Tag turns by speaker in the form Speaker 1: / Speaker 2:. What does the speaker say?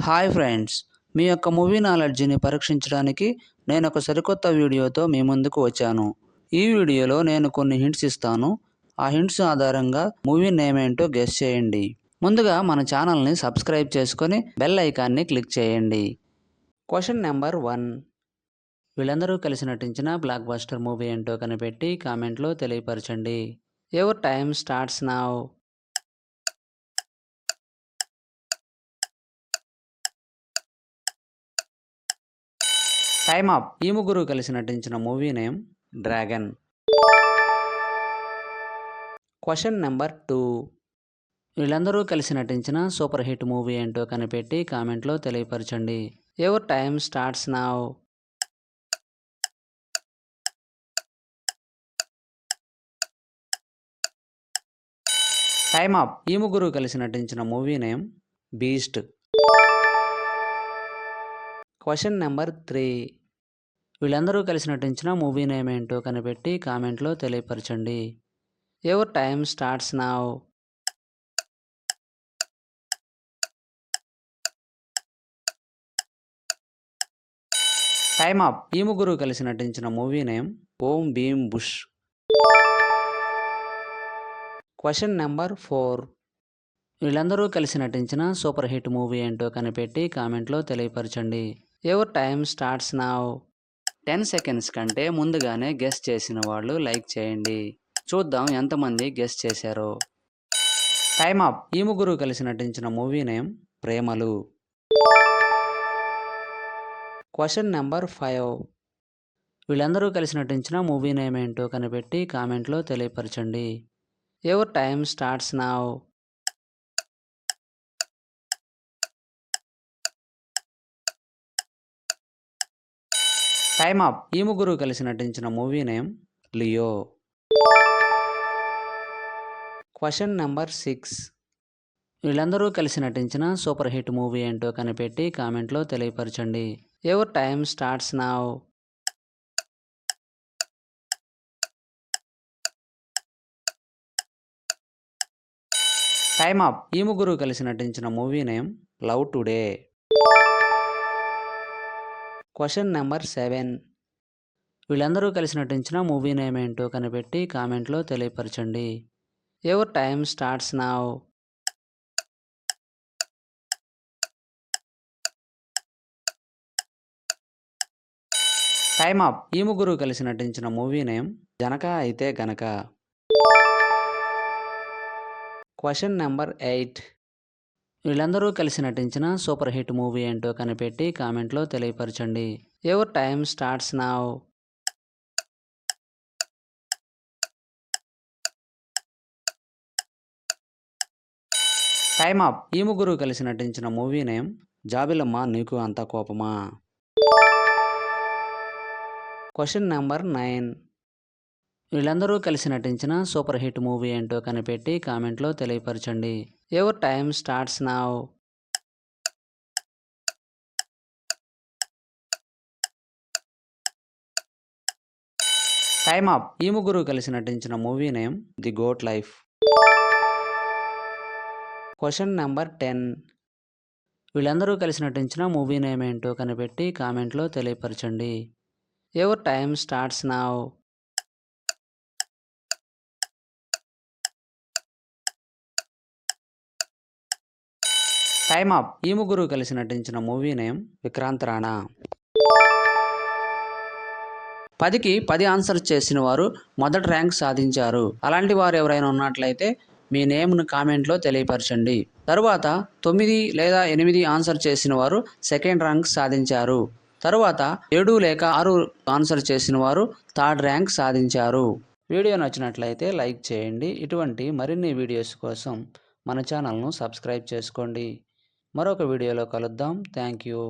Speaker 1: Hi friends, మీ యొక్క movie నాలెడ్జ్ని పరీక్షించడానికి నేను ఒక సరికొత్త వీడియోతో మీ ముందుకు వచ్చాను. ఈ వీడియోలో నేను కొన్ని హింట్స్ ఇస్తాను. ఆ హింట్స్ ఆధారంగా మూవీ నేమ్ ఏంటో గెస్ చేయండి. ముందుగా మన ఛానల్ని సబ్స్క్రైబ్ చేసుకొని బెల్ ఐకాన్ని క్లిక్ చేయండి. Question number 1. వీళ్ళందరూ కలిసి నటించిన బ్లాక్ బస్టర్ మూవీ ఏంటో కనిపెట్టి కామెంట్లో తెలియపరచండి. Your time starts now. Time up. ఈ ముగ్గురు కలిసి నటించిన movie name Dragon. Question number 2. వీళ్ళందరూ కలిసి నటించిన సూపర్ హిట్ మూవీ ఏంటో కనిపెట్టి కామెంట్లో తెలియపరచండి. Your time starts now. Time up. ఈ ముగ్గురు కలిసి నటించిన movie name Beast. Question number 3. వీళ్ళందరూ కలిసి నటించిన మూవీ నేమ్ ఏంటో కనిపెట్టి కామెంట్లో తెలియపరచండి. Your time starts now. Time up. ఈ ముగ్గురు కలిసి నటించిన movie name Om Bheem Bush. Question number 4. వీళ్ళందరూ కలిసి నటించిన సూపర్ హిట్ మూవీ ఏంటో కనిపెట్టి కామెంట్లో తెలియపరచండి. Your time starts now. 10 seconds కంటే ముందుగానే గెస్ చేసిన వాళ్ళు లైక్ చేయండి. చూద్దాం ఎంతమంది గెస్ చేశారో. Time up. ఈ ముగ్గురు కలిసి నటించిన మూవీ నేమ్ ప్రేమలు. Question number 5. వీళ్ళందరూ కలిసి నటించిన మూవీ నేమ్ ఏంటో కనిపెట్టి కామెంట్లో తెలియపరచండి. Your time starts now. Time up. ఈ ముగ్గురు కలిసి నటించిన movie name Leo. Question number 6. వీళ్ళందరూ కలిసి నటించిన సూపర్ హిట్ మూవీ ఏంటో కనిపెట్టి కామెంట్లో తెలియపరచండి. Your time starts now. Time up. ఈ ముగ్గురు కలిసి నటించిన movie name Love Today. Question number 7. వీళ్ళందరూ కలిసి నటించిన మూవీ నేమ్ ఏంటో కనిపెట్టి కామెంట్లో తెలియపరచండి. Your time starts now. Time up. ఈ ముగ్గురు కలిసి నటించిన movie name Janaka Aithe Ganaka. Question number 8. వీళ్ళందరూ కలిసి నటించిన సూపర్ హిట్ మూవీ ఏంటో కనిపెట్టి కామెంట్లో తెలియపరచండి. Your time starts now. Time up. ఈ ముగ్గురు కలిసి నటించిన మూవీ నేమ్ జాబిలమ్మ నీకు అంత కోపమా. Question number 9. వీళ్ళందరూ కలిసి నటించిన సూపర్ హిట్ మూవీ ఏంటో కనిపెట్టి కామెంట్లో తెలియపరచండి. Your time starts now. Time up. ఈ ముగ్గురు కలిసి నటించిన movie name The Goat Life. Question number 10. వీళ్ళందరూ కలిసి నటించిన మూవీ నేమ్ ఏంటో కనిపెట్టి కామెంట్లో తెలియపరచండి. Your time starts now. Time up. ఈ ముగ్గురు కలిసి నటించిన మూవీ నేమ్ విక్రాంత్ రాణా. 10కి 10 ఆన్సర్ చేసిన వారు మొదటి ర్యాంక్ సాధించారు. అలాంటి వారు ఎవరైనా ఉన్నట్లయితే మీ నేమ్ను కామెంట్లో తెలియపరచండి. తరువాత 9 లేదా 8 ఆన్సర్ చేసిన వారు సెకండ్ ర్యాంక్ సాధించారు. తరువాత 7 లేక 6 ఆన్సర్ చేసిన వారు థర్డ్ ర్యాంక్ సాధించారు. వీడియో నచ్చినట్లయితే లైక్ చేయండి. ఇటువంటి మరిన్ని వీడియోస్ కోసం మన ఛానల్ను సబ్స్క్రైబ్ చేసుకోండి. మరొక వీడియోలో కలుద్దాం. Thank you.